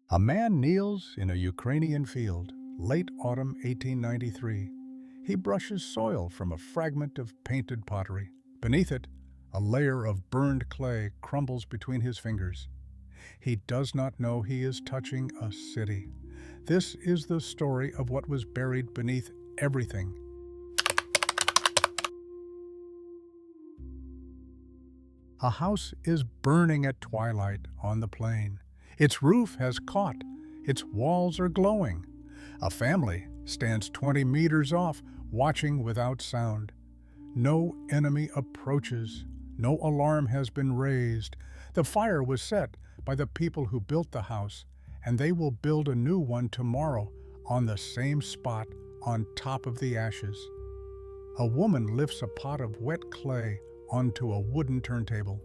A man kneels in a Ukrainian field, late autumn 1893. He brushes soil from a fragment of painted pottery. Beneath it, a layer of burned clay crumbles between his fingers. He does not know he is touching a city. This is the story of what was buried beneath everything. A house is burning at twilight on the plain. Its roof has caught. Its walls are glowing. A family stands 20 meters off, watching without sound. No enemy approaches. No alarm has been raised. The fire was set by the people who built the house, and they will build a new one tomorrow on the same spot on top of the ashes. A woman lifts a pot of wet clay onto a wooden turntable.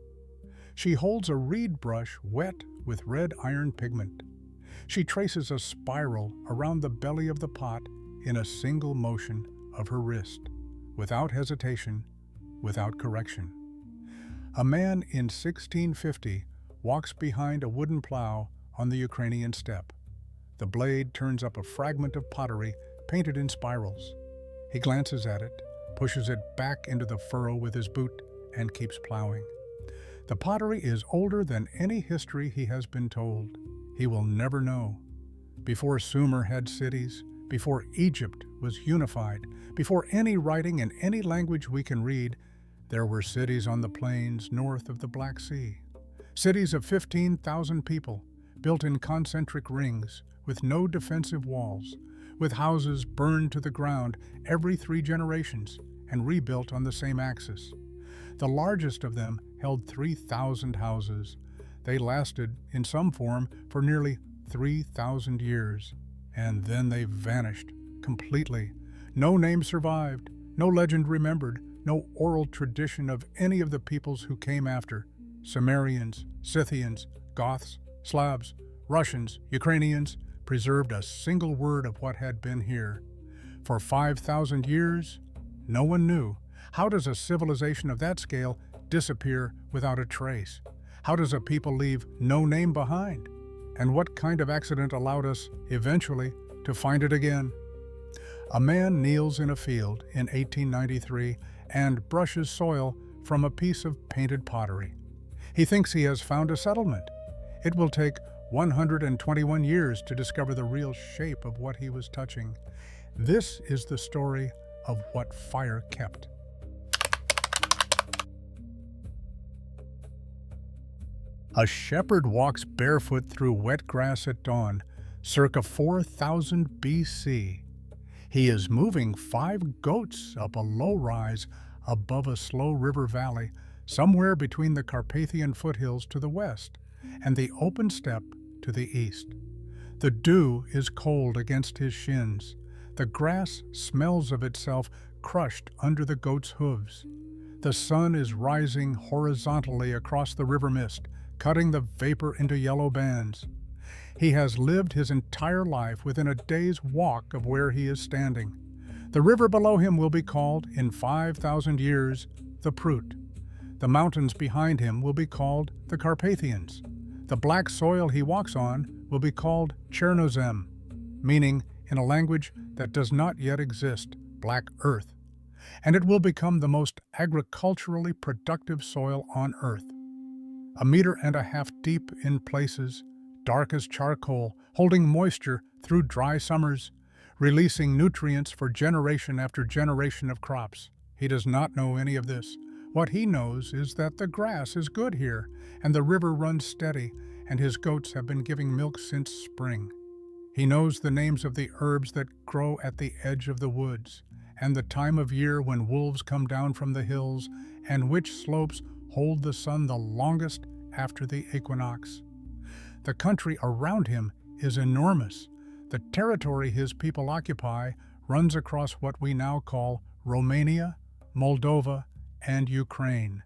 She holds a reed brush wet with red iron pigment. She traces a spiral around the belly of the pot in a single motion of her wrist, without hesitation, without correction. A man in 1650 walks behind a wooden plough on the Ukrainian steppe. The blade turns up a fragment of pottery painted in spirals. He glances at it, pushes it back into the furrow with his boot, and keeps plowing. The pottery is older than any history he has been told. He will never know. Before Sumer had cities, before Egypt was unified, before any writing in any language we can read, there were cities on the plains north of the Black Sea. Cities of 15,000 people, built in concentric rings, with no defensive walls, with houses burned to the ground every 3 generations and rebuilt on the same axis. The largest of them held 3,000 houses. They lasted, in some form, for nearly 3,000 years. And then they vanished, completely. No name survived, no legend remembered, no oral tradition of any of the peoples who came after. Sumerians, Scythians, Goths, Slavs, Russians, Ukrainians, preserved a single word of what had been here. For 5,000 years, no one knew. How does a civilization of that scale disappear without a trace? How does a people leave no name behind? And what kind of accident allowed us, eventually, to find it again? A man kneels in a field in 1893 and brushes soil from a piece of painted pottery. He thinks he has found a settlement. It will take 121 years to discover the real shape of what he was touching. This is the story of what fire kept. A shepherd walks barefoot through wet grass at dawn, circa 4000 BC. He is moving 5 goats up a low rise above a slow river valley, somewhere between the Carpathian foothills to the west and the open steppe to the east. The dew is cold against his shins. The grass smells of itself crushed under the goat's hooves. The sun is rising horizontally across the river mist, cutting the vapor into yellow bands. He has lived his entire life within a day's walk of where he is standing. The river below him will be called, in 5,000 years, the Prut. The mountains behind him will be called the Carpathians. The black soil he walks on will be called Chernozem, meaning, in a language that does not yet exist, black earth. And it will become the most agriculturally productive soil on earth. 1.5 meters deep in places, dark as charcoal, holding moisture through dry summers, releasing nutrients for generation after generation of crops. He does not know any of this. What he knows is that the grass is good here, and the river runs steady, and his goats have been giving milk since spring. He knows the names of the herbs that grow at the edge of the woods, and the time of year when wolves come down from the hills, and which slopes hold the sun the longest after the equinox. The country around him is enormous. The territory his people occupy runs across what we now call Romania, Moldova, and Ukraine.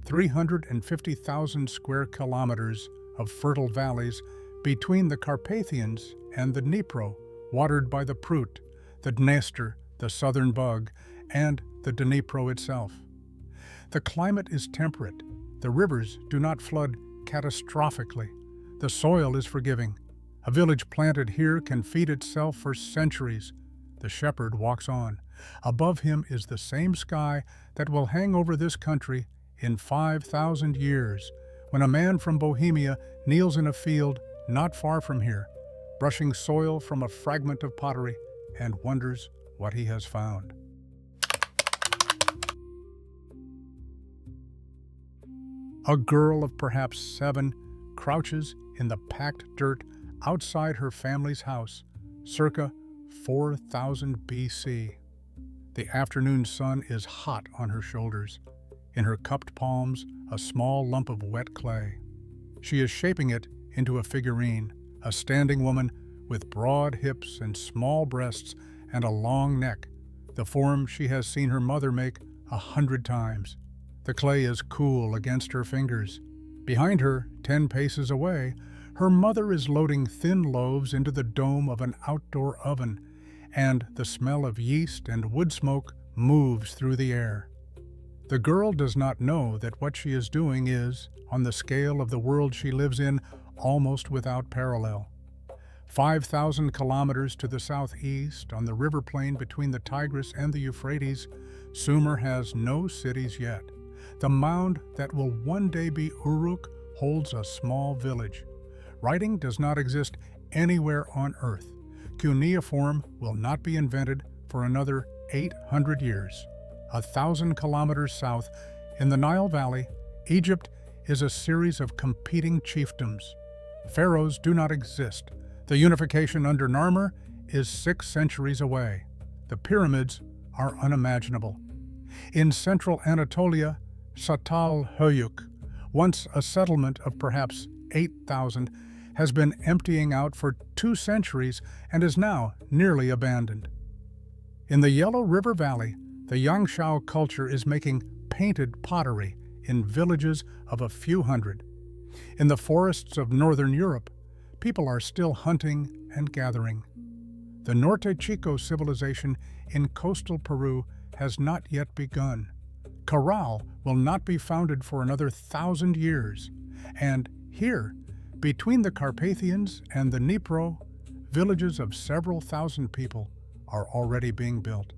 350,000 square kilometers of fertile valleys between the Carpathians and the Dnipro, watered by the Prut, the Dniester, the southern bug, and the Dnipro itself. The climate is temperate. The rivers do not flood catastrophically. The soil is forgiving. A village planted here can feed itself for centuries. The shepherd walks on. Above him is the same sky that will hang over this country in 5,000 years, when a man from Bohemia kneels in a field not far from here, brushing soil from a fragment of pottery, and wonders what he has found. A girl of perhaps 7 crouches in the packed dirt outside her family's house, circa 4000 BC. The afternoon sun is hot on her shoulders. In her cupped palms, a small lump of wet clay. She is shaping it into a figurine, a standing woman with broad hips and small breasts and a long neck, the form she has seen her mother make 100 times. The clay is cool against her fingers. Behind her, 10 paces away, her mother is loading thin loaves into the dome of an outdoor oven, and the smell of yeast and wood smoke moves through the air. The girl does not know that what she is doing is, on the scale of the world she lives in, almost without parallel. 5,000 kilometers to the southeast, on the river plain between the Tigris and the Euphrates, Sumer has no cities yet. The mound that will one day be Uruk holds a small village. Writing does not exist anywhere on Earth. Cuneiform will not be invented for another 800 years. 1,000 kilometers south, in the Nile Valley, Egypt is a series of competing chiefdoms. Pharaohs do not exist. The unification under Narmer is 6 centuries away. The pyramids are unimaginable. In central Anatolia, Satal Höyük, once a settlement of perhaps 8,000, has been emptying out for 2 centuries and is now nearly abandoned. In the Yellow River Valley, the Yangshao culture is making painted pottery in villages of a few hundred. In the forests of northern Europe, people are still hunting and gathering. The Norte Chico civilization in coastal Peru has not yet begun. Corral will not be founded for another 1,000 years. And here, between the Carpathians and the Dnipro, villages of several thousand people are already being built.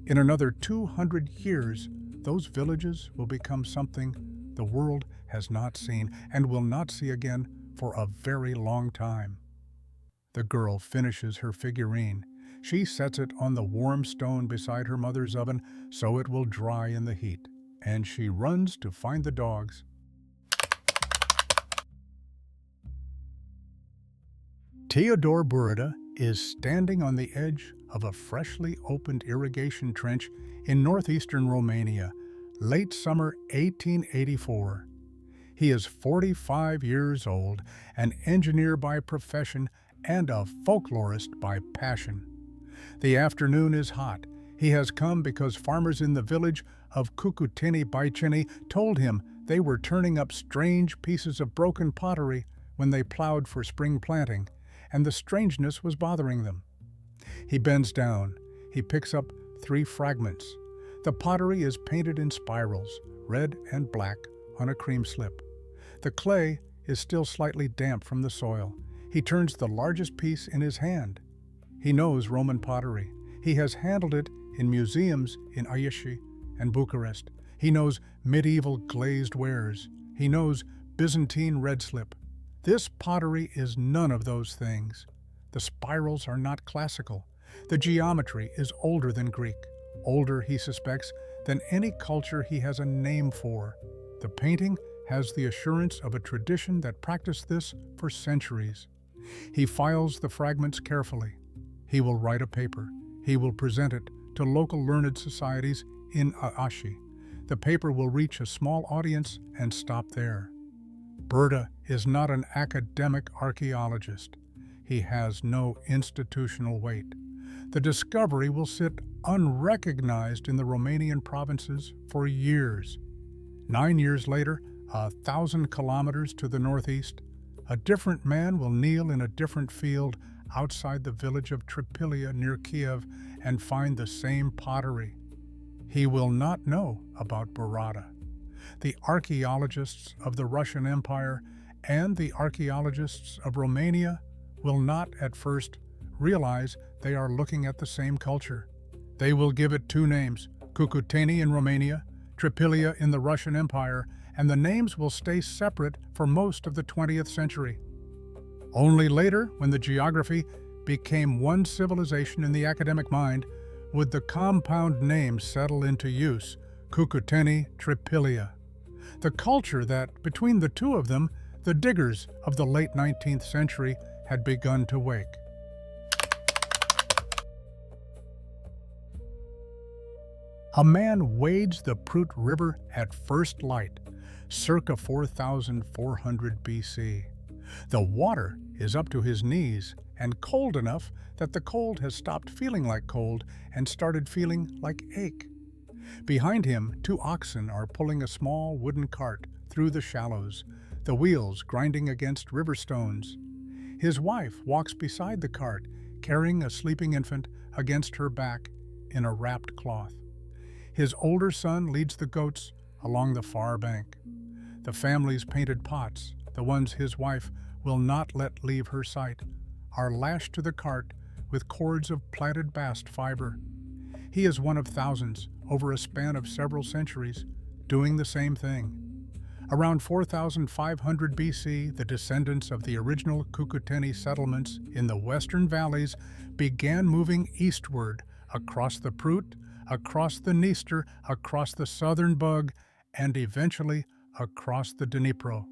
In another 200 years, those villages will become something the world has not seen and will not see again for a very long time. The girl finishes her figurine. She sets it on the warm stone beside her mother's oven so it will dry in the heat, and she runs to find the dogs. Theodore Burada is standing on the edge of a freshly opened irrigation trench in northeastern Romania, late summer 1884. He is 45 years old, an engineer by profession and a folklorist by passion. The afternoon is hot. He has come because farmers in the village of Cucuteni-Trypillia told him they were turning up strange pieces of broken pottery when they plowed for spring planting, and the strangeness was bothering them. He bends down. He picks up 3 fragments. The pottery is painted in spirals, red and black, on a cream slip. The clay is still slightly damp from the soil. He turns the largest piece in his hand. He knows Roman pottery. He has handled it in museums in Iași and Bucharest. He knows medieval glazed wares. He knows Byzantine red slip. This pottery is none of those things. The spirals are not classical. The geometry is older than Greek, older, he suspects, than any culture he has a name for. The painting has the assurance of a tradition that practiced this for centuries. He files the fragments carefully. He will write a paper. He will present it to local learned societies in Iași. The paper will reach a small audience and stop there. Burada is not an academic archaeologist. He has no institutional weight. The discovery will sit unrecognized in the Romanian provinces for years. 9 years later, 1,000 kilometers to the northeast, a different man will kneel in a different field outside the village of Trypillia near Kiev and find the same pottery. He will not know about Burada. The archaeologists of the Russian Empire and the archaeologists of Romania will not at first realize they are looking at the same culture. They will give it two names, Cucuteni in Romania, Trypillia in the Russian Empire, and the names will stay separate for most of the 20th century. Only later, when the geography became one civilization in the academic mind, would the compound name settle into use, Cucuteni-Trypillia. The culture that, between the two of them, the diggers of the late 19th century had begun to wake. A man wades the Prut River at first light, circa 4,400 BC. The water is up to his knees and cold enough that the cold has stopped feeling like cold and started feeling like ache. Behind him, two oxen are pulling a small wooden cart through the shallows, the wheels grinding against river stones. His wife walks beside the cart, carrying a sleeping infant against her back in a wrapped cloth. His older son leads the goats along the far bank. The family's painted pots, the ones his wife will not let leave her sight, are lashed to the cart with cords of plaited bast fiber. He is one of thousands, over a span of several centuries, doing the same thing. Around 4,500 BC, the descendants of the original Cucuteni settlements in the western valleys began moving eastward across the Prut, across the Dniester, across the southern Bug, and eventually across the Dnipro.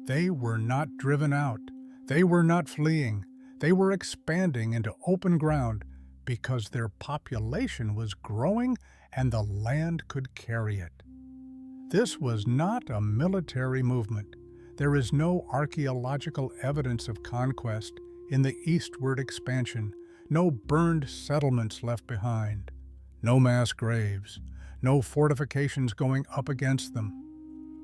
They were not driven out. They were not fleeing. They were expanding into open ground because their population was growing and the land could carry it. This was not a military movement. There is no archaeological evidence of conquest in the eastward expansion, no burned settlements left behind, no mass graves, no fortifications going up against them.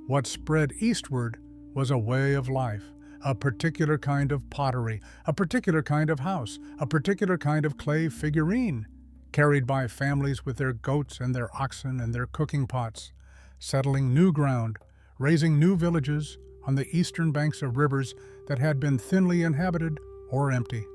What spread eastward was a way of life, a particular kind of pottery, a particular kind of house, a particular kind of clay figurine, carried by families with their goats and their oxen and their cooking pots, settling new ground, raising new villages on the eastern banks of rivers that had been thinly inhabited or empty.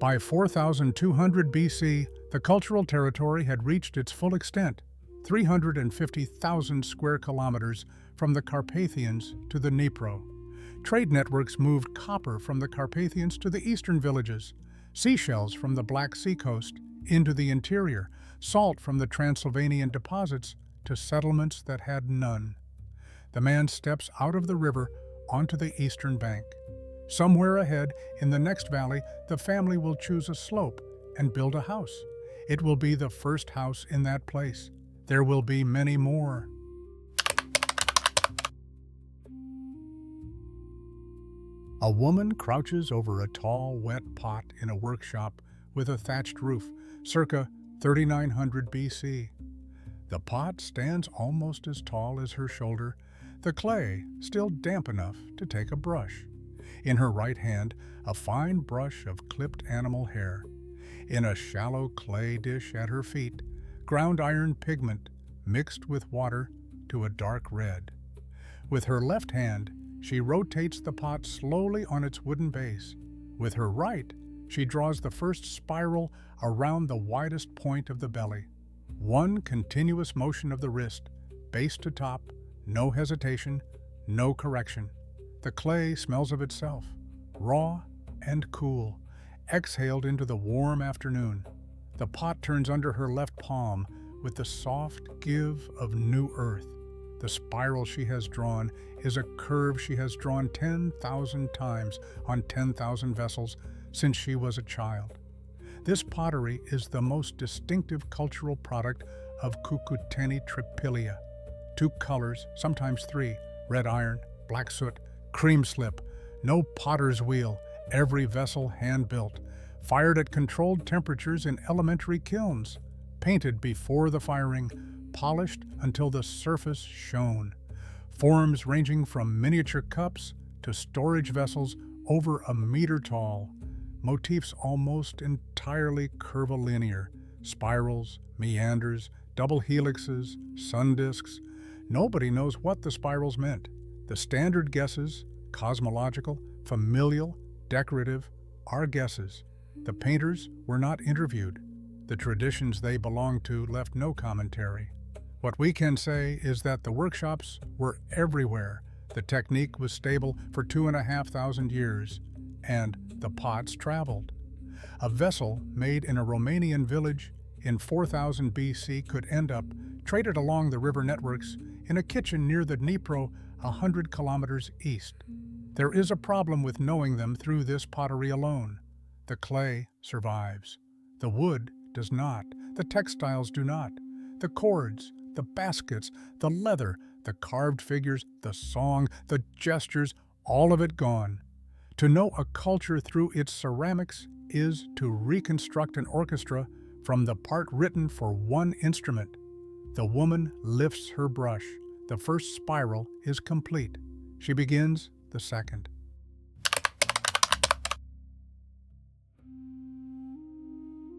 By 4,200 BC, the cultural territory had reached its full extent, 350,000 square kilometers from the Carpathians to the Dnipro. Trade networks moved copper from the Carpathians to the eastern villages, seashells from the Black Sea coast into the interior, salt from the Transylvanian deposits to settlements that had none. The man steps out of the river onto the eastern bank. Somewhere ahead, in the next valley, the family will choose a slope and build a house. It will be the first house in that place. There will be many more. A woman crouches over a tall, wet pot in a workshop with a thatched roof, circa 3900 BC. The pot stands almost as tall as her shoulder, the clay still damp enough to take a brush. In her right hand, a fine brush of clipped animal hair. In a shallow clay dish at her feet, ground iron pigment mixed with water to a dark red. With her left hand, she rotates the pot slowly on its wooden base. With her right, she draws the first spiral around the widest point of the belly. One continuous motion of the wrist, base to top, no hesitation, no correction. The clay smells of itself, raw and cool, exhaled into the warm afternoon. The pot turns under her left palm with the soft give of new earth. The spiral she has drawn is a curve she has drawn 10,000 times on 10,000 vessels since she was a child. This pottery is the most distinctive cultural product of Cucuteni-Trypillia. 2 colors, sometimes 3, red iron, black soot, cream slip, no potter's wheel, every vessel hand-built, fired at controlled temperatures in elementary kilns, painted before the firing, polished until the surface shone. Forms ranging from miniature cups to storage vessels over a meter tall. Motifs almost entirely curvilinear, spirals, meanders, double helixes, sun disks. Nobody knows what the spirals meant. The standard guesses, cosmological, familial, decorative, are guesses. The painters were not interviewed. The traditions they belonged to left no commentary. What we can say is that the workshops were everywhere. The technique was stable for 2,500 years, and the pots traveled. A vessel made in a Romanian village in 4000 BC could end up traded along the river networks in a kitchen near the Dnipro 100 kilometers east. There is a problem with knowing them through this pottery alone. The clay survives. The wood does not. The textiles do not. The cords, the baskets, the leather, the carved figures, the song, the gestures, all of it gone. To know a culture through its ceramics is to reconstruct an orchestra from the part written for one instrument. The woman lifts her brush. The first spiral is complete. She begins the second.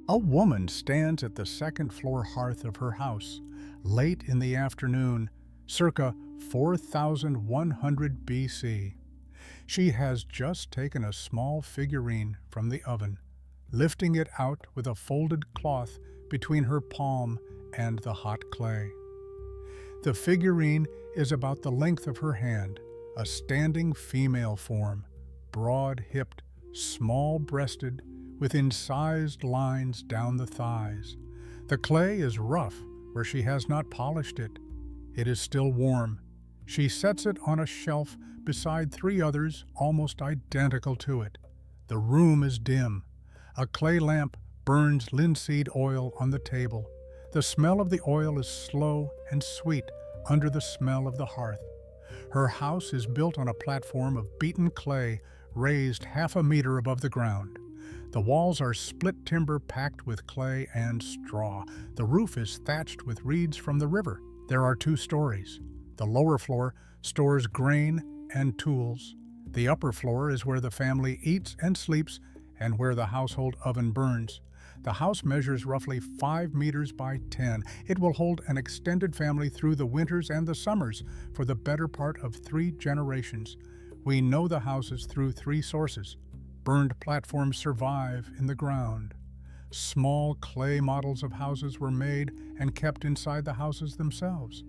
A woman stands at the second-floor hearth of her house, late in the afternoon, circa 4100 BC. She has just taken a small figurine from the oven, lifting it out with a folded cloth between her palm and the hot clay. The figurine is about the length of her hand, a standing female form, broad-hipped, small-breasted, with incised lines down the thighs. The clay is rough where she has not polished it. It is still warm. She sets it on a shelf beside three others almost identical to it. The room is dim. A clay lamp burns linseed oil on the table. The smell of the oil is slow and sweet under the smell of the hearth. Her house is built on a platform of beaten clay raised half a meter above the ground. The walls are split timber packed with clay and straw. The roof is thatched with reeds from the river. There are 2 stories. The lower floor stores grain and tools. The upper floor is where the family eats and sleeps and where the household oven burns. The house measures roughly 5 meters by 10. It will hold an extended family through the winters and the summers for the better part of 3 generations. We know the houses through 3 sources. Burned platforms survive in the ground. Small clay models of houses were made and kept inside the houses themselves.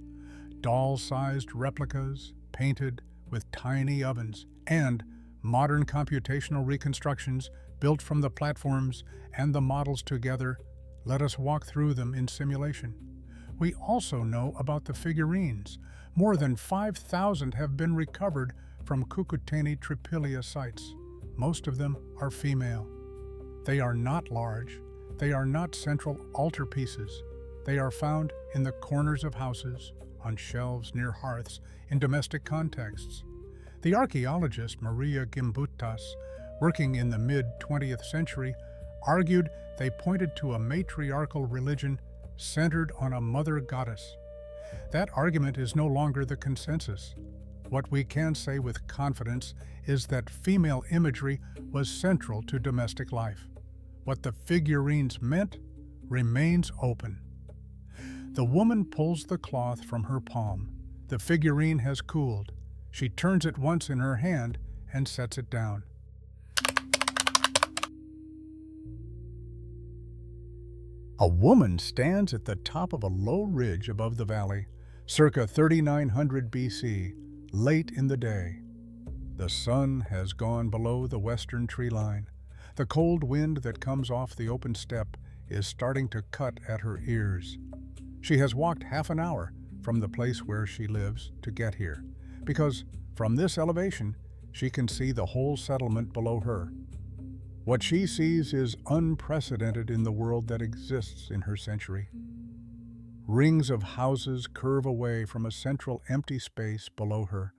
Doll-sized replicas, painted with tiny ovens, and modern computational reconstructions built from the platforms and the models together. Let us walk through them in simulation. We also know about the figurines. More than 5,000 have been recovered from Cucuteni-Trypillia sites. Most of them are female. They are not large. They are not central altarpieces. They are found in the corners of houses, on shelves near hearths, in domestic contexts. The archaeologist Maria Gimbutas, working in the mid-20th century, argued they pointed to a matriarchal religion centered on a mother goddess. That argument is no longer the consensus. What we can say with confidence is that female imagery was central to domestic life. What the figurines meant remains open. The woman pulls the cloth from her palm. The figurine has cooled. She turns it once in her hand and sets it down. A woman stands at the top of a low ridge above the valley, circa 3900 BC, late in the day. The sun has gone below the western tree line. The cold wind that comes off the open steppe is starting to cut at her ears. She has walked half an hour from the place where she lives to get here, because from this elevation, she can see the whole settlement below her. What she sees is unprecedented in the world that exists in her century. Rings of houses curve away from a central empty space below her.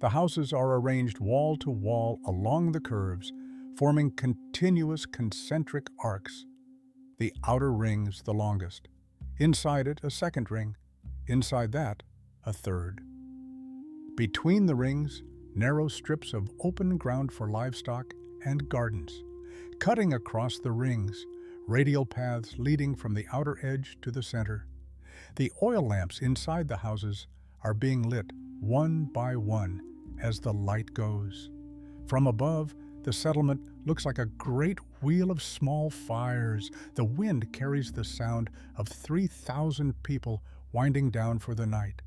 The houses are arranged wall to wall along the curves, forming continuous concentric arcs. The outer ring's the longest. Inside it, a second ring. Inside that, a third. Between the rings, narrow strips of open ground for livestock and gardens. Cutting across the rings, radial paths leading from the outer edge to the center. The oil lamps inside the houses are being lit one by one as the light goes. From above, the settlement looks like a great wheel of small fires. The wind carries the sound of 3,000 people winding down for the night.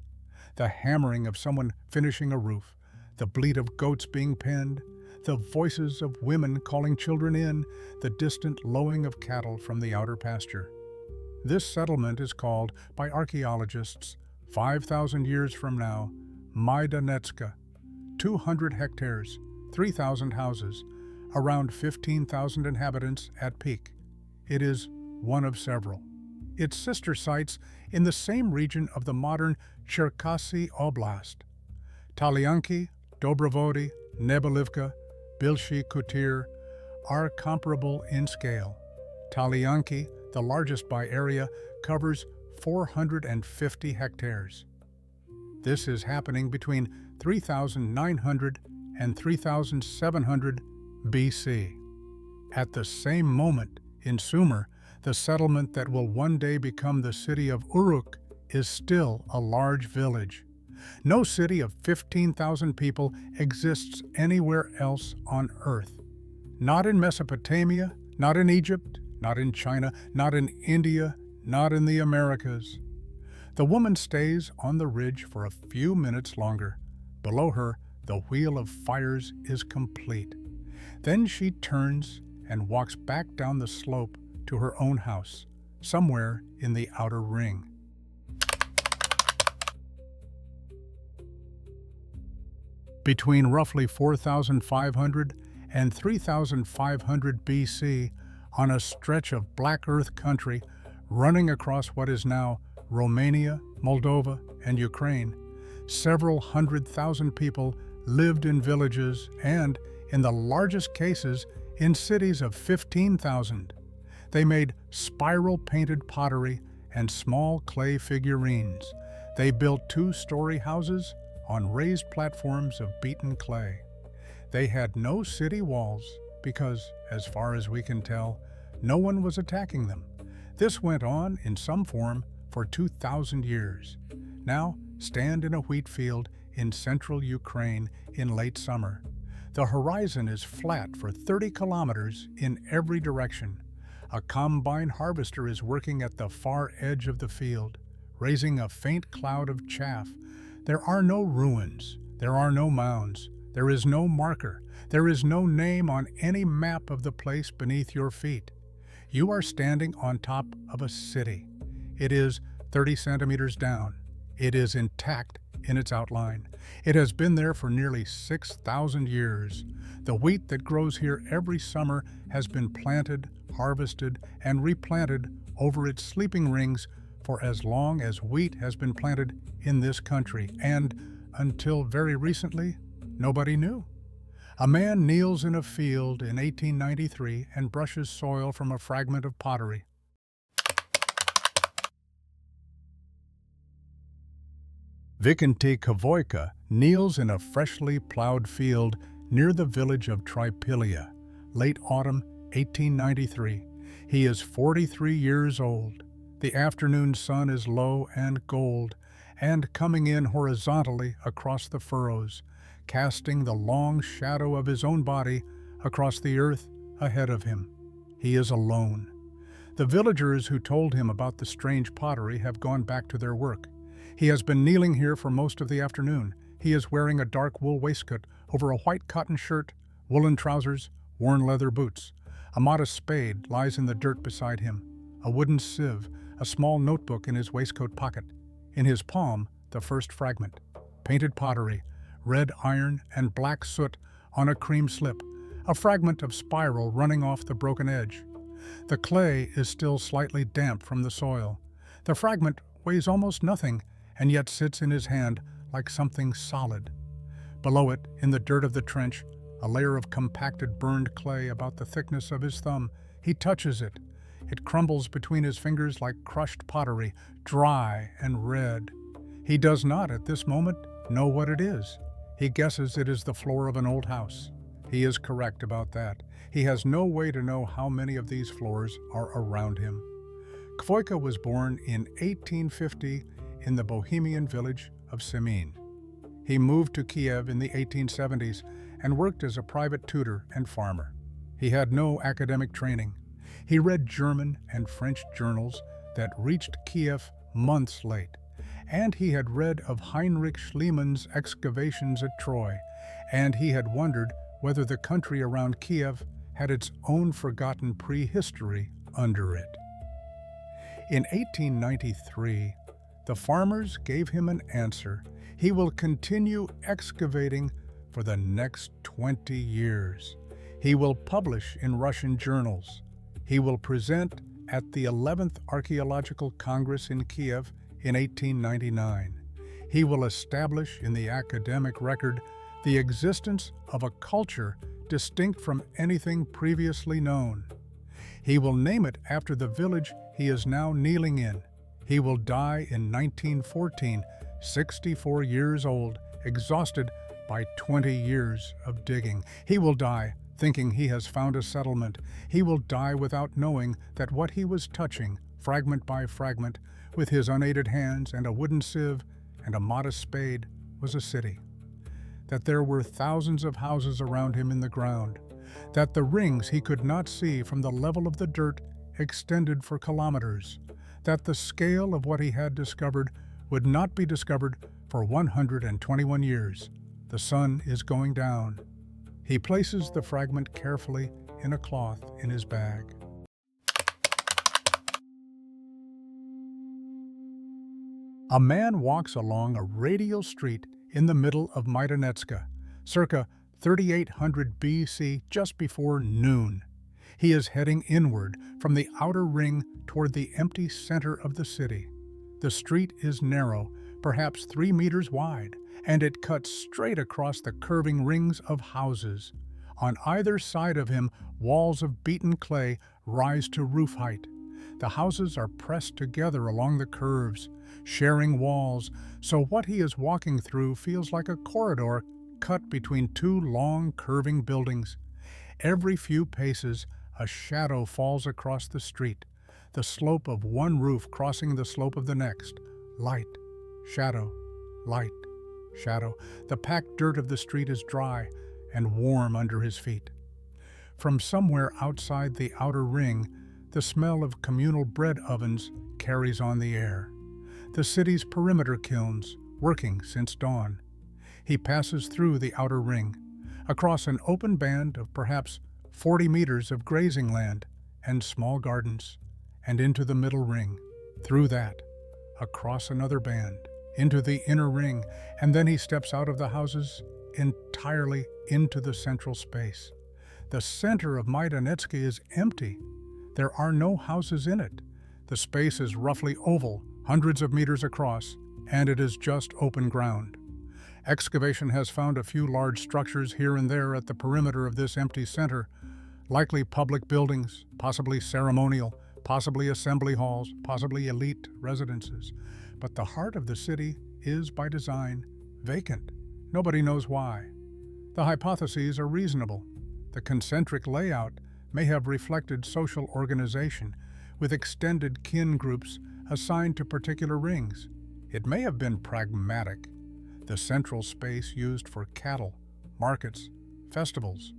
The hammering of someone finishing a roof, the bleat of goats being penned, the voices of women calling children in, the distant lowing of cattle from the outer pasture. This settlement is called, by archaeologists, 5,000 years from now, Majdanecka. 200 hectares, 3,000 houses, around 15,000 inhabitants at peak. It is one of several. Its sister sites in the same region of the modern Cherkasy Oblast. Talyanki, Dobrovody, Nebelivka, Bilshy Kutir are comparable in scale. Talyanki, the largest by area, covers 450 hectares. This is happening between 3,900 and 3,700 BC. At the same moment, in Sumer, the settlement that will one day become the city of Uruk is still a large village. No city of 15,000 people exists anywhere else on Earth. Not in Mesopotamia, not in Egypt, not in China, not in India, not in the Americas. The woman stays on the ridge for a few minutes longer. Below her, the wheel of fires is complete. Then she turns and walks back down the slope to her own house, somewhere in the outer ring. Between roughly 4,500 and 3,500 BC, on a stretch of black earth country running across what is now Romania, Moldova, and Ukraine, several 100,000 people lived in villages and, in the largest cases, in cities of 15,000. They made spiral-painted pottery and small clay figurines. They built two-story houses on raised platforms of beaten clay. They had no city walls because, as far as we can tell, no one was attacking them. This went on in some form for 2,000 years. Now, stand in a wheat field in central Ukraine in late summer. The horizon is flat for 30 kilometers in every direction. A combine harvester is working at the far edge of the field, raising a faint cloud of chaff. There are no ruins. There are no mounds. There is no marker. There is no name on any map of the place beneath your feet. You are standing on top of a city. It is 30 centimeters down. It is intact in its outline. It has been there for nearly 6,000 years. The wheat that grows here every summer has been planted, harvested, and replanted over its sleeping rings for as long as wheat has been planted in this country, and until very recently, nobody knew. A man kneels in a field in 1893 and brushes soil from a fragment of pottery. Vicente Kavoyka kneels in a freshly plowed field near the village of Trypillia, late autumn 1893. He is 43 years old. The afternoon sun is low and gold, and coming in horizontally across the furrows, casting the long shadow of his own body across the earth ahead of him. He is alone. The villagers who told him about the strange pottery have gone back to their work. He has been kneeling here for most of the afternoon. He is wearing a dark wool waistcoat over a white cotton shirt, woolen trousers, worn leather boots. A modest spade lies in the dirt beside him, a wooden sieve, a small notebook in his waistcoat pocket. In his palm, the first fragment, painted pottery, red iron and black soot on a cream slip, a fragment of spiral running off the broken edge. The clay is still slightly damp from the soil. The fragment weighs almost nothing and yet sits in his hand like something solid. Below it, in the dirt of the trench, a layer of compacted burned clay about the thickness of his thumb. He touches it. It crumbles between his fingers like crushed pottery, dry and red. He does not, at this moment, know what it is. He guesses it is the floor of an old house. He is correct about that. He has no way to know how many of these floors are around him. Kvoyka was born in 1850 in the Bohemian village of Semin. He moved to Kiev in the 1870s and worked as a private tutor and farmer. He had no academic training. He read German and French journals that reached Kiev months late, and he had read of Heinrich Schliemann's excavations at Troy, and he had wondered whether the country around Kiev had its own forgotten prehistory under it. In 1893, the farmers gave him an answer. He will continue excavating for the next 20 years. He will publish in Russian journals. He will present at the 11th Archaeological Congress in Kiev in 1899. He will establish in the academic record the existence of a culture distinct from anything previously known. He will name it after the village he is now kneeling in. He will die in 1914, 64 years old, exhausted by 20 years of digging. He will die thinking he has found a settlement. He will die without knowing that what he was touching, fragment by fragment, with his unaided hands and a wooden sieve and a modest spade, was a city. That there were thousands of houses around him in the ground. That the rings he could not see from the level of the dirt extended for kilometers. That the scale of what he had discovered would not be discovered for 121 years. The sun is going down. He places the fragment carefully in a cloth in his bag. A man walks along a radial street in the middle of Maidanetska, circa 3800 BC, just before noon. He is heading inward from the outer ring toward the empty center of the city. The street is narrow, perhaps 3 meters wide, and it cuts straight across the curving rings of houses. On either side of him, walls of beaten clay rise to roof height. The houses are pressed together along the curves, sharing walls, so what he is walking through feels like a corridor cut between two long, curving buildings. Every few paces, a shadow falls across the street, the slope of one roof crossing the slope of the next. Light, shadow, light, shadow. The packed dirt of the street is dry and warm under his feet. From somewhere outside the outer ring, the smell of communal bread ovens carries on the air. The city's perimeter kilns, working since dawn. He passes through the outer ring, across an open band of perhaps 40 meters of grazing land and small gardens, and into the middle ring. Through that, across another band, into the inner ring, and then he steps out of the houses entirely into the central space. The center of Maidanetska is empty. There are no houses in it. The space is roughly oval, hundreds of meters across, and it is just open ground. Excavation has found a few large structures here and there at the perimeter of this empty center, likely public buildings, possibly ceremonial, possibly assembly halls, possibly elite residences. But the heart of the city is, by design, vacant. Nobody knows why. The hypotheses are reasonable. The concentric layout may have reflected social organization, with extended kin groups assigned to particular rings. It may have been pragmatic, the central space used for cattle, markets, festivals.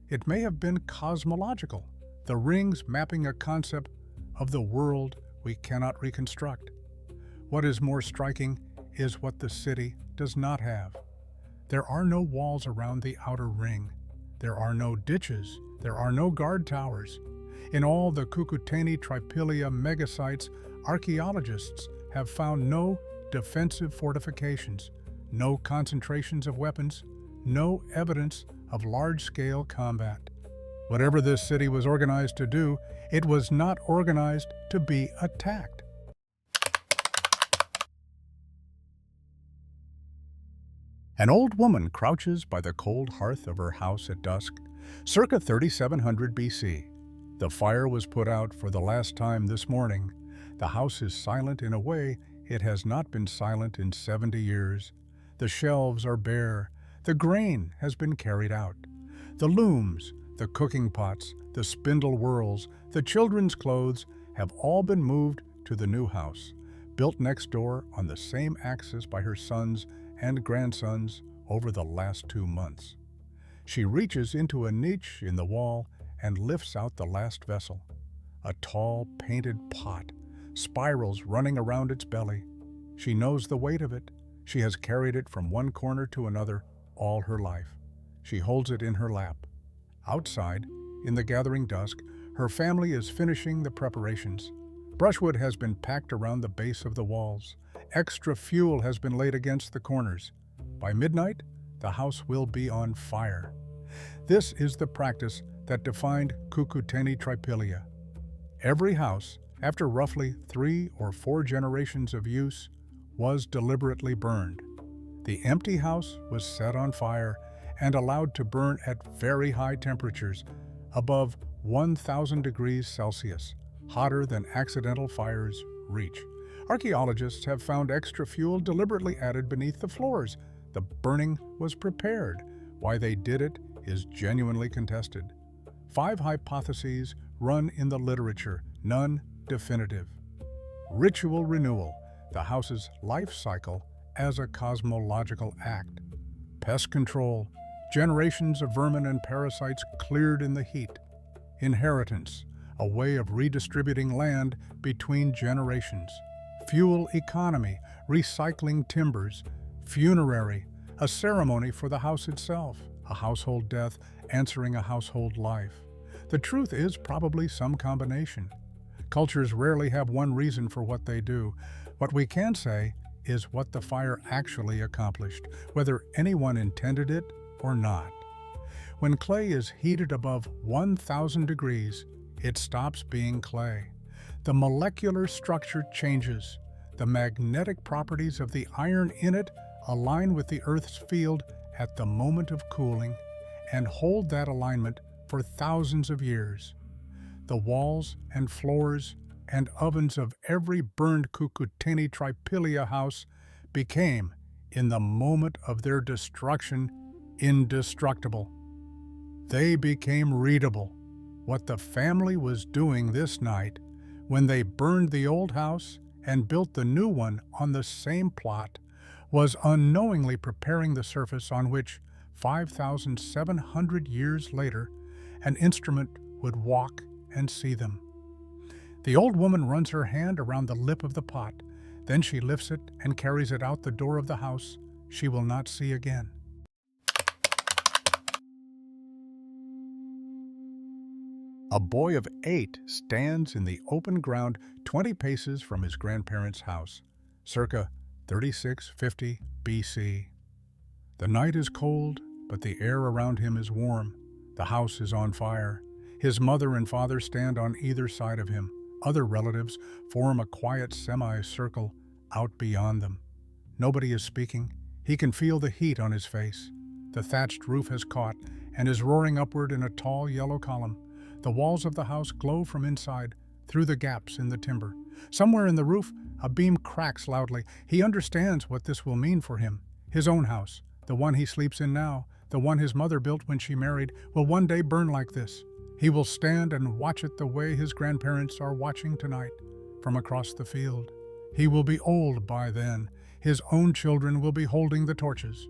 It may have been cosmological, the rings mapping a concept of the world we cannot reconstruct. What is more striking is what the city does not have. There are no walls around the outer ring. There are no ditches. There are no guard towers. In all the Cucuteni-Trypillia megasites, archaeologists have found no defensive fortifications, no concentrations of weapons, no evidence of large-scale combat. Whatever this city was organized to do, it was not organized to be attacked. An old woman crouches by the cold hearth of her house at dusk, circa 3700 BC. The fire was put out for the last time this morning. The house is silent in a way it has not been silent in 70 years. The shelves are bare. The grain has been carried out. The looms, the cooking pots, the spindle whorls, the children's clothes have all been moved to the new house, built next door on the same axis by her sons and grandsons over the last 2 months. She reaches into a niche in the wall and lifts out the last vessel. A tall, painted pot, spirals running around its belly. She knows the weight of it. She has carried it from one corner to another all her life. She holds it in her lap. Outside, in the gathering dusk, her family is finishing the preparations. Brushwood has been packed around the base of the walls. Extra fuel has been laid against the corners. By midnight, the house will be on fire. This is the practice that defined Cucuteni-Trypillia. Every house, after roughly 3 or 4 generations of use, was deliberately burned. The empty house was set on fire and allowed to burn at very high temperatures, above 1,000 degrees Celsius, hotter than accidental fires reach. Archaeologists have found extra fuel deliberately added beneath the floors. The burning was prepared. Why they did it is genuinely contested. 5 hypotheses run in the literature, none definitive. Ritual renewal, the house's life cycle as a cosmological act. Pest control, generations of vermin and parasites cleared in the heat. Inheritance, a way of redistributing land between generations. Fuel economy, recycling timbers. Funerary, a ceremony for the house itself. A household death answering a household life. The truth is probably some combination. Cultures rarely have one reason for what they do. What we can say is what the fire actually accomplished, whether anyone intended it or not. When clay is heated above 1,000 degrees, it stops being clay. The molecular structure changes. The magnetic properties of the iron in it align with the Earth's field at the moment of cooling and hold that alignment for thousands of years. The walls and floors and ovens of every burned Cucuteni-Trypillia house became, in the moment of their destruction, indestructible. They became readable. What the family was doing this night, when they burned the old house and built the new one on the same plot, was unknowingly preparing the surface on which, 5,700 years later, an instrument would walk and see them. The old woman runs her hand around the lip of the pot. Then she lifts it and carries it out the door of the house she will not see again. A boy of 8 stands in the open ground 20 paces from his grandparents' house, circa 3650 BC. The night is cold, but the air around him is warm. The house is on fire. His mother and father stand on either side of him. Other relatives form a quiet semicircle out beyond them. Nobody is speaking. He can feel the heat on his face. The thatched roof has caught and is roaring upward in a tall yellow column. The walls of the house glow from inside, through the gaps in the timber. Somewhere in the roof, a beam cracks loudly. He understands what this will mean for him. His own house, the one he sleeps in now, the one his mother built when she married, will one day burn like this. He will stand and watch it the way his grandparents are watching tonight, from across the field. He will be old by then. His own children will be holding the torches.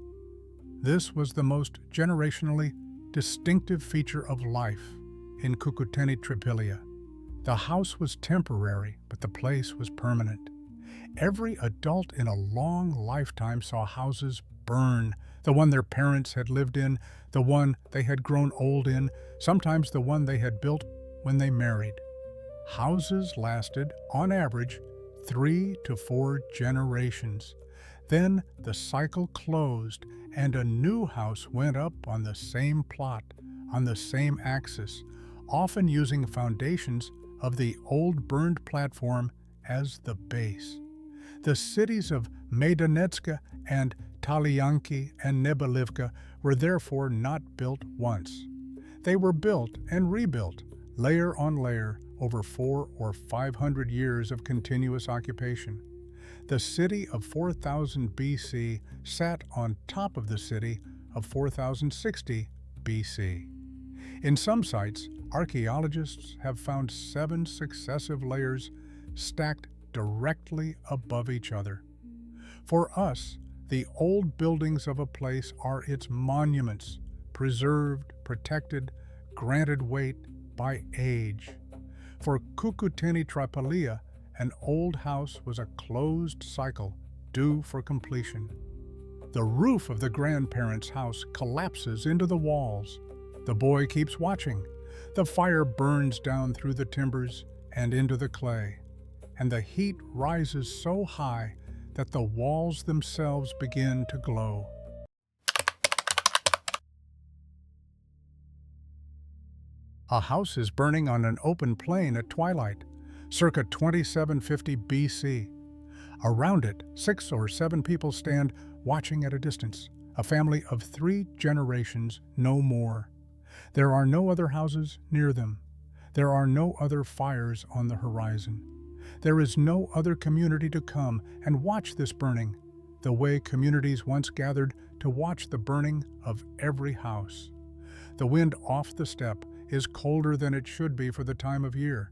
This was the most generationally distinctive feature of life in Cucuteni-Trypillia. The house was temporary, but the place was permanent. Every adult in a long lifetime saw houses burn, the one their parents had lived in, the one they had grown old in, sometimes the one they had built when they married. Houses lasted, on average, 3 to 4 generations. Then the cycle closed and a new house went up on the same plot, on the same axis, often using foundations of the old burned platform as the base. The cities of Magnetometers and Talianki and Neolithic were therefore not built once. They were built and rebuilt, layer on layer, over 400 or 500 years of continuous occupation. The city of 4000 BC sat on top of the city of 4060 BC. In some sites, archaeologists have found 7 successive layers stacked directly above each other. For us, the old buildings of a place are its monuments, preserved, protected, granted weight, by age. For Cucuteni-Trypillia, an old house was a closed cycle due for completion. The roof of the grandparents' house collapses into the walls. The boy keeps watching. The fire burns down through the timbers and into the clay, and the heat rises so high that the walls themselves begin to glow. A house is burning on an open plain at twilight, circa 2750 BC. Around it, 6 or 7 people stand watching at a distance, a family of 3 generations, no more. There are no other houses near them. There are no other fires on the horizon. There is no other community to come and watch this burning, the way communities once gathered to watch the burning of every house. The wind off the steppe is colder than it should be for the time of year,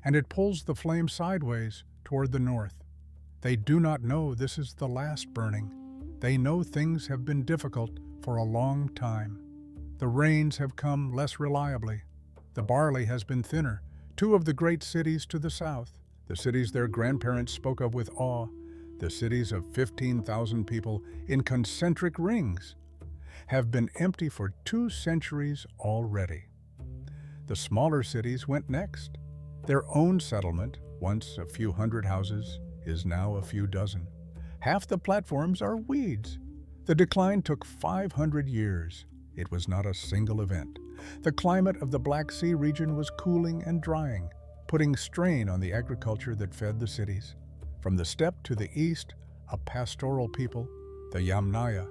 and it pulls the flame sideways toward the north. They do not know this is the last burning. They know things have been difficult for a long time. The rains have come less reliably. The barley has been thinner. 2 of the great cities to the south, the cities their grandparents spoke of with awe, the cities of 15,000 people in concentric rings, have been empty for 2 centuries already. The smaller cities went next. Their own settlement, once a few hundred houses, is now a few dozen. Half the platforms are weeds. The decline took 500 years. It was not a single event. The climate of the Black Sea region was cooling and drying, putting strain on the agriculture that fed the cities. From the steppe to the east, a pastoral people, the Yamnaya,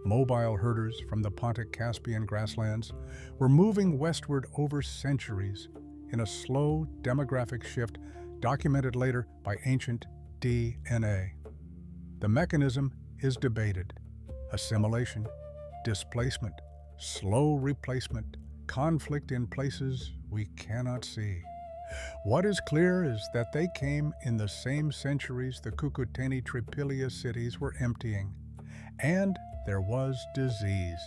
mobile herders from the Pontic-Caspian grasslands, were moving westward over centuries in a slow demographic shift documented later by ancient DNA. The mechanism is debated: assimilation, displacement, slow replacement, conflict in places we cannot see. What is clear is that they came in the same centuries the Cucuteni-Trypillia cities were emptying, and there was disease.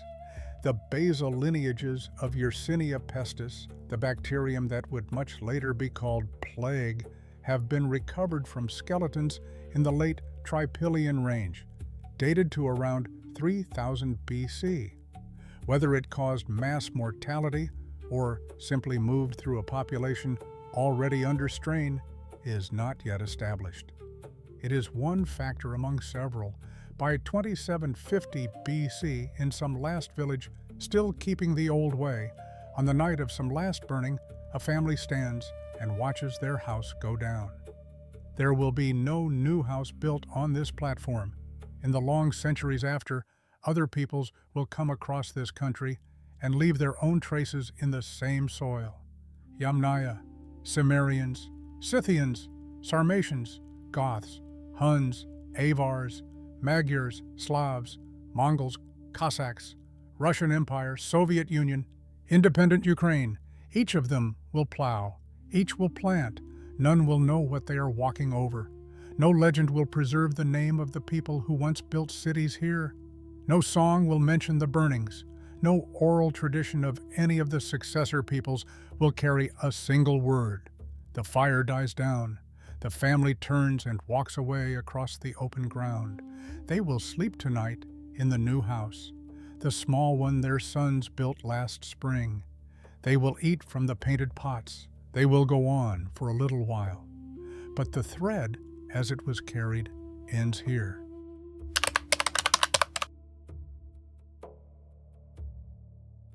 The basal lineages of Yersinia pestis, the bacterium that would much later be called plague, have been recovered from skeletons in the late Trypillian range, dated to around 3000 BC. Whether it caused mass mortality or simply moved through a population already under strain is not yet established. It is one factor among several. By 2750 BC, in some last village still keeping the old way, on the night of some last burning, a family stands and watches their house go down. There will be no new house built on this platform. In the long centuries after, other peoples will come across this country and leave their own traces in the same soil. Yamnaya, Cimmerians, Scythians, Sarmatians, Goths, Huns, Avars, Magyars, Slavs, Mongols, Cossacks, Russian Empire, Soviet Union, independent Ukraine, each of them will plow, each will plant, none will know what they are walking over. No legend will preserve the name of the people who once built cities here. No song will mention the burnings. No oral tradition of any of the successor peoples will carry a single word. The fire dies down. The family turns and walks away across the open ground. They will sleep tonight in the new house, the small one their sons built last spring. They will eat from the painted pots. They will go on for a little while. But the thread, as it was carried, ends here.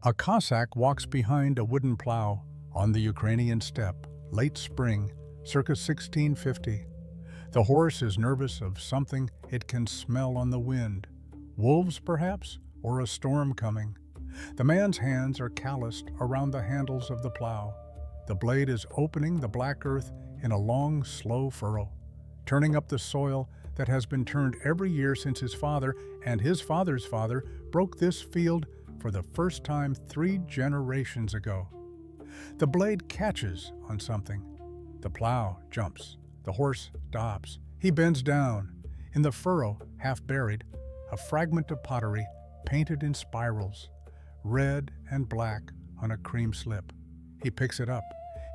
A Cossack walks behind a wooden plow on the Ukrainian steppe, late spring, circa 1650. The horse is nervous of something it can smell on the wind. Wolves, perhaps, or a storm coming. The man's hands are calloused around the handles of the plow. The blade is opening the black earth in a long, slow furrow, turning up the soil that has been turned every year since his father and his father's father broke this field for the first time 3 generations ago. The blade catches on something. The plow jumps. The horse stops. He bends down. In the furrow, half buried, a fragment of pottery painted in spirals, red and black on a cream slip. He picks it up.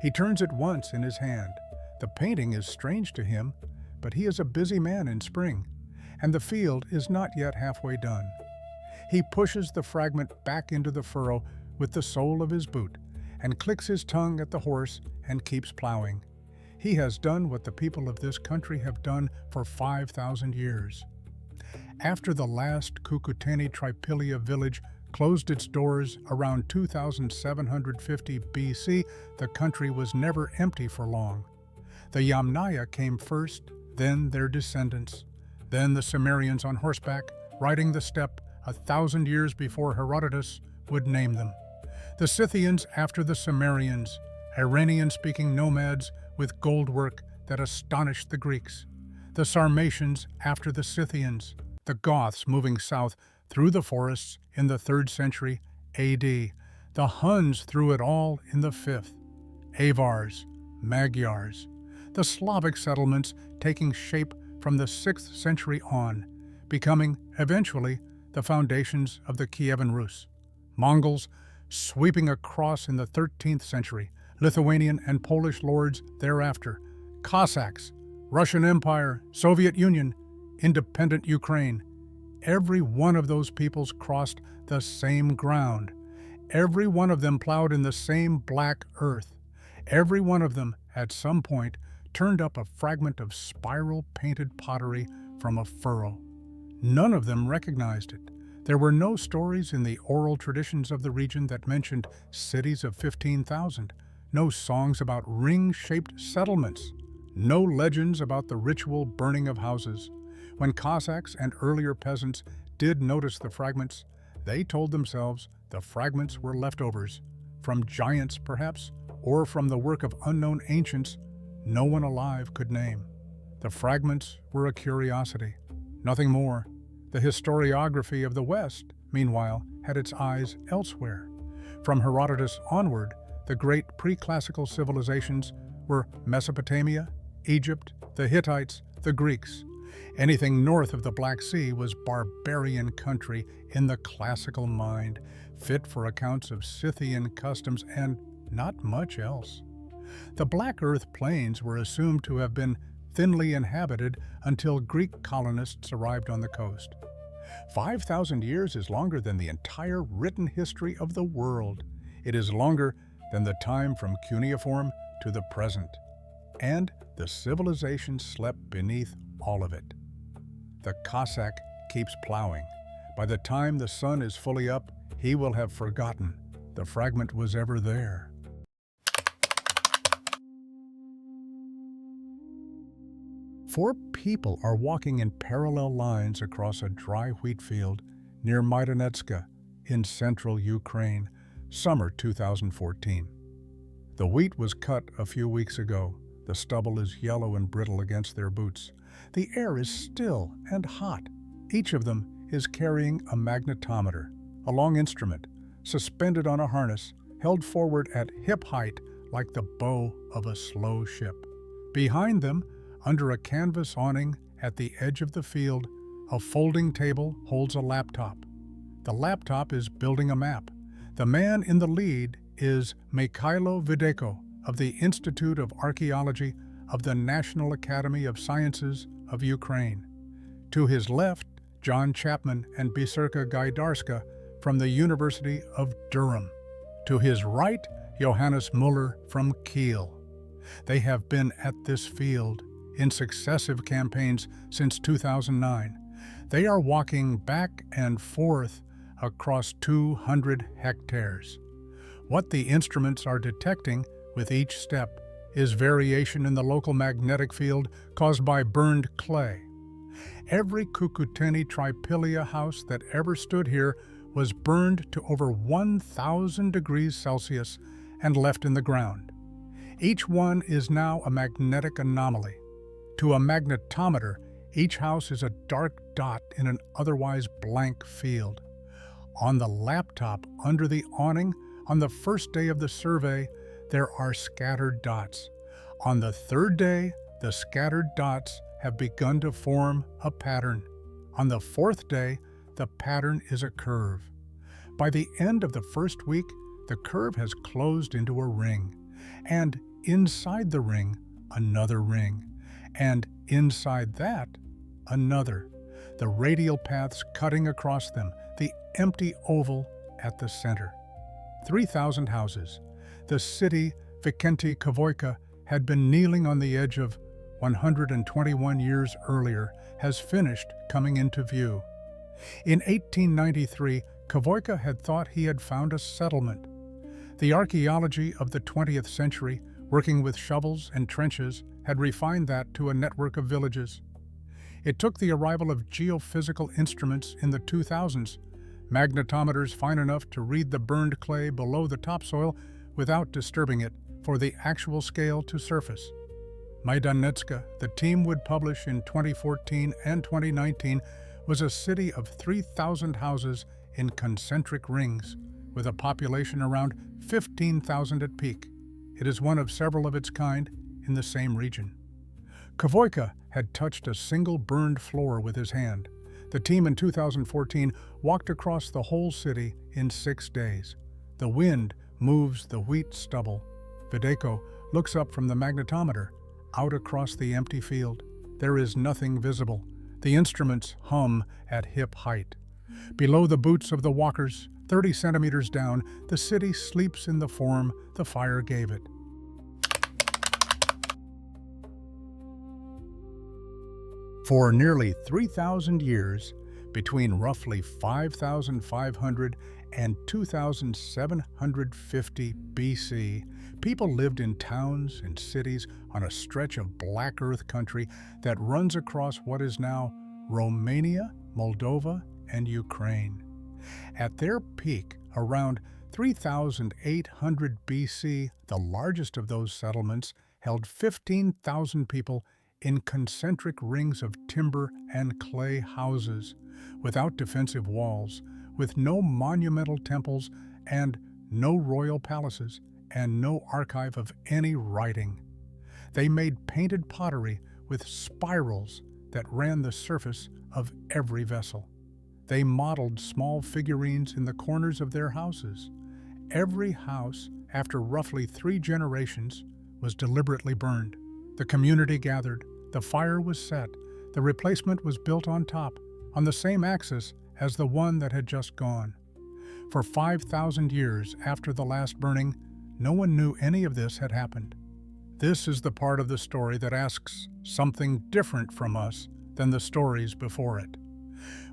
He turns it once in his hand. The painting is strange to him, but he is a busy man in spring, and the field is not yet halfway done. He pushes the fragment back into the furrow with the sole of his boot and clicks his tongue at the horse and keeps plowing. He has done what the people of this country have done for 5,000 years. After the last Cucuteni-Trypillia village closed its doors around 2750 BC, the country was never empty for long. The Yamnaya came first, then their descendants, then the Sumerians on horseback, riding the steppe 1,000 years before Herodotus would name them. The Scythians after the Sumerians, Iranian-speaking nomads with gold work that astonished the Greeks. The Sarmatians after the Scythians, the Goths moving south through the forests in the 3rd century AD, the Huns through it all in the 5th, Avars, Magyars, the Slavic settlements taking shape from the 6th century on, becoming, eventually, the foundations of the Kievan Rus. Mongols sweeping across in the 13th century, Lithuanian and Polish lords thereafter, Cossacks, Russian Empire, Soviet Union, independent Ukraine. Every one of those peoples crossed the same ground. Every one of them plowed in the same black earth. Every one of them, at some point, turned up a fragment of spiral-painted pottery from a furrow. None of them recognized it. There were no stories in the oral traditions of the region that mentioned cities of 15,000, no songs about ring-shaped settlements, no legends about the ritual burning of houses. When Cossacks and earlier peasants did notice the fragments, they told themselves the fragments were leftovers, from giants perhaps, or from the work of unknown ancients no one alive could name. The fragments were a curiosity, nothing more. The historiography of the West, meanwhile, had its eyes elsewhere. From Herodotus onward, the great pre-classical civilizations were Mesopotamia, Egypt, the Hittites, the Greeks. Anything north of the Black Sea was barbarian country in the classical mind, fit for accounts of Scythian customs and not much else. The Black Earth plains were assumed to have been thinly inhabited until Greek colonists arrived on the coast. 5,000 years is longer than the entire written history of the world. It is longer than the time from cuneiform to the present. And the civilization slept beneath all of it. The Cossack keeps plowing. By the time the sun is fully up, he will have forgotten the fragment was ever there. Four people are walking in parallel lines across a dry wheat field near Maidanetska in central Ukraine, summer 2014. The wheat was cut a few weeks ago. The stubble is yellow and brittle against their boots. The air is still and hot. Each of them is carrying a magnetometer, a long instrument, suspended on a harness, held forward at hip height like the bow of a slow ship. Behind them, under a canvas awning at the edge of the field, a folding table holds a laptop. The laptop is building a map. The man in the lead is Mikhailo Videko of the Institute of Archaeology of the National Academy of Sciences of Ukraine. To his left, John Chapman and Biserka Gaidarska from the University of Durham. To his right, Johannes Muller from Kiel. They have been at this field in successive campaigns since 2009. They are walking back and forth across 200 hectares. What the instruments are detecting with each step is variation in the local magnetic field caused by burned clay. Every Cucuteni-Trypillia house that ever stood here was burned to over 1,000 degrees Celsius and left in the ground. Each one is now a magnetic anomaly. To a magnetometer, each house is a dark dot in an otherwise blank field. On the laptop under the awning, on the first day of the survey, there are scattered dots. On the third day, the scattered dots have begun to form a pattern. On the fourth day, the pattern is a curve. By the end of the first week, the curve has closed into a ring, and inside the ring, another ring, and inside that, another. The radial paths cutting across them, the empty oval at the center. 3,000 houses. The city, Vicenti Cavoica, had been kneeling on the edge of 121 years earlier, has finished coming into view. In 1893, Cavoica had thought he had found a settlement. The archaeology of the 20th century, working with shovels and trenches, had refined that to a network of villages. It took the arrival of geophysical instruments in the 2000s, magnetometers fine enough to read the burned clay below the topsoil without disturbing it, for the actual scale to surface. Majdanecka, the team would publish in 2014 and 2019, was a city of 3,000 houses in concentric rings, with a population around 15,000 at peak. It is one of several of its kind in the same region. Cavoica had touched a single burned floor with his hand. The team in 2014 walked across the whole city in 6 days. The wind moves the wheat stubble. Videco looks up from the magnetometer, out across the empty field. There is nothing visible. The instruments hum at hip height. Below the boots of the walkers, 30 centimeters down, the city sleeps in the form the fire gave it. For nearly 3,000 years, between roughly 5,500 and 2,750 BC, people lived in towns and cities on a stretch of black earth country that runs across what is now Romania, Moldova, and Ukraine. At their peak, around 3,800 BC, the largest of those settlements held 15,000 people in concentric rings of timber and clay houses, without defensive walls, with no monumental temples and no royal palaces, and no archive of any writing. They made painted pottery with spirals that ran the surface of every vessel. They modeled small figurines in the corners of their houses. Every house, after roughly 3 generations, was deliberately burned. The community gathered, the fire was set, the replacement was built on top, on the same axis as the one that had just gone. For 5,000 years after the last burning, no one knew any of this had happened. This is the part of the story that asks something different from us than the stories before it.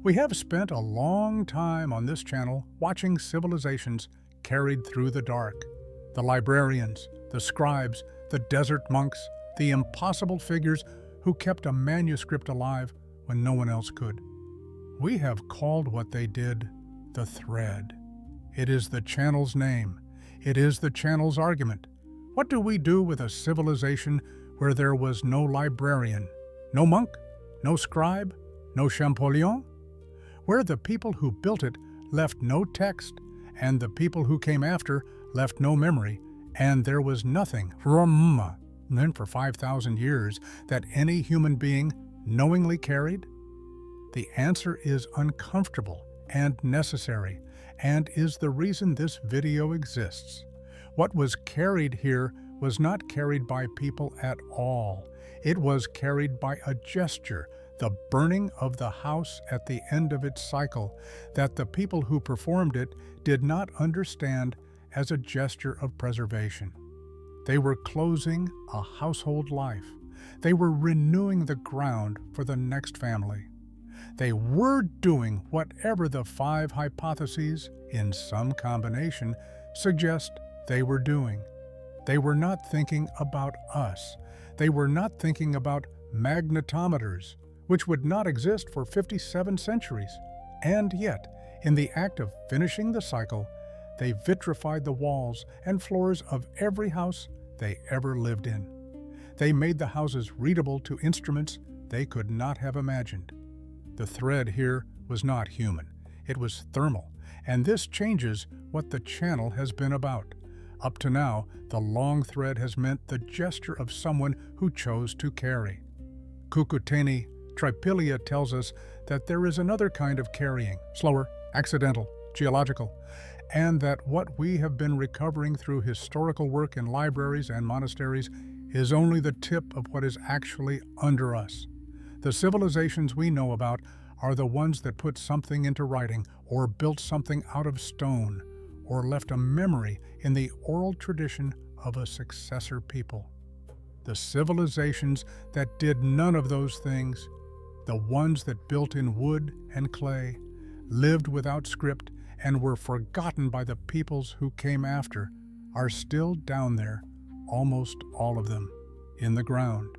We have spent a long time on this channel watching civilizations carried through the dark. The librarians, the scribes, the desert monks, the impossible figures who kept a manuscript alive when no one else could. We have called what they did the thread. It is the channel's name. It is the channel's argument. What do we do with a civilization where there was no librarian, no monk, no scribe, no Champollion? Where the people who built it left no text, and the people who came after left no memory, and there was nothing, then for 5,000 years, that any human being knowingly carried? The answer is uncomfortable and necessary, and is the reason this video exists. What was carried here was not carried by people at all. It was carried by a gesture, the burning of the house at the end of its cycle, that the people who performed it did not understand as a gesture of preservation. They were closing a household life. They were renewing the ground for the next family. They were doing whatever the 5 hypotheses, in some combination, suggest they were doing. They were not thinking about us. They were not thinking about magnetometers, which would not exist for 57 centuries. And yet, in the act of finishing the cycle, they vitrified the walls and floors of every house they ever lived in. They made the houses readable to instruments they could not have imagined. The thread here was not human. It was thermal, and this changes what the channel has been about. Up to now, the long thread has meant the gesture of someone who chose to carry. Cucuteni-Trypillia tells us that there is another kind of carrying, slower, accidental, geological, and that what we have been recovering through historical work in libraries and monasteries is only the tip of what is actually under us. The civilizations we know about are the ones that put something into writing, or built something out of stone, or left a memory in the oral tradition of a successor people. The civilizations that did none of those things, the ones that built in wood and clay, lived without script, and were forgotten by the peoples who came after, are still down there, almost all of them, in the ground.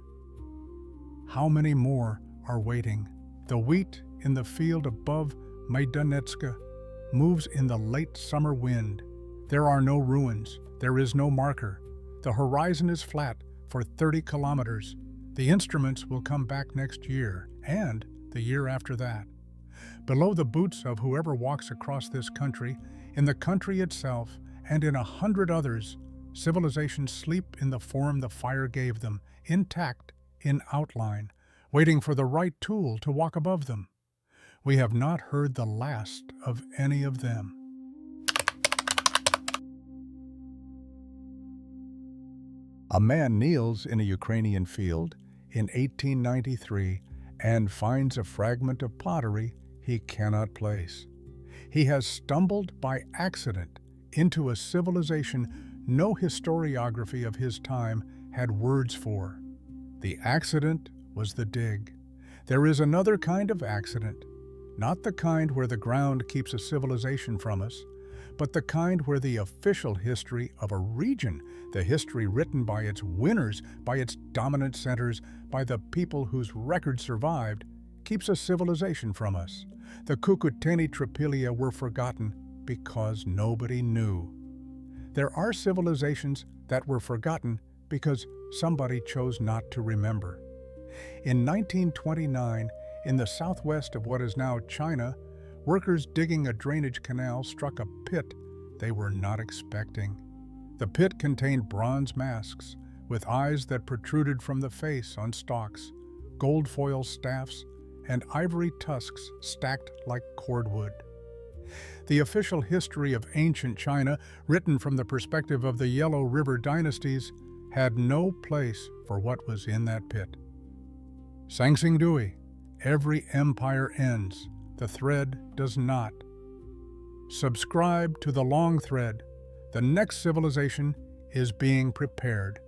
How many more are waiting? The wheat in the field above Magnetometers moves in the late summer wind. There are no ruins. There is no marker. The horizon is flat for 30 kilometers. The instruments will come back next year, and the year after that. Below the boots of whoever walks across this country, in the country itself, and in 100 others, civilizations sleep in the form the fire gave them, intact, in outline, waiting for the right tool to walk above them. We have not heard the last of any of them. A man kneels in a Ukrainian field in 1893 and finds a fragment of pottery he cannot place. He has stumbled by accident into a civilization no historiography of his time had words for. The accident was the dig. There is another kind of accident, not the kind where the ground keeps a civilization from us, but the kind where the official history of a region, the history written by its winners, by its dominant centers, by the people whose record survived, keeps a civilization from us. The Cucuteni-Trypillia were forgotten because nobody knew. There are civilizations that were forgotten because somebody chose not to remember. In 1929, in the southwest of what is now China, workers digging a drainage canal struck a pit they were not expecting. The pit contained bronze masks with eyes that protruded from the face on stalks, gold foil staffs, and ivory tusks stacked like cordwood. The official history of ancient China, written from the perspective of the Yellow River dynasties, had no place for what was in that pit. Sang Sing Dui, every empire ends, the thread does not. Subscribe to the long thread. The next civilization is being prepared.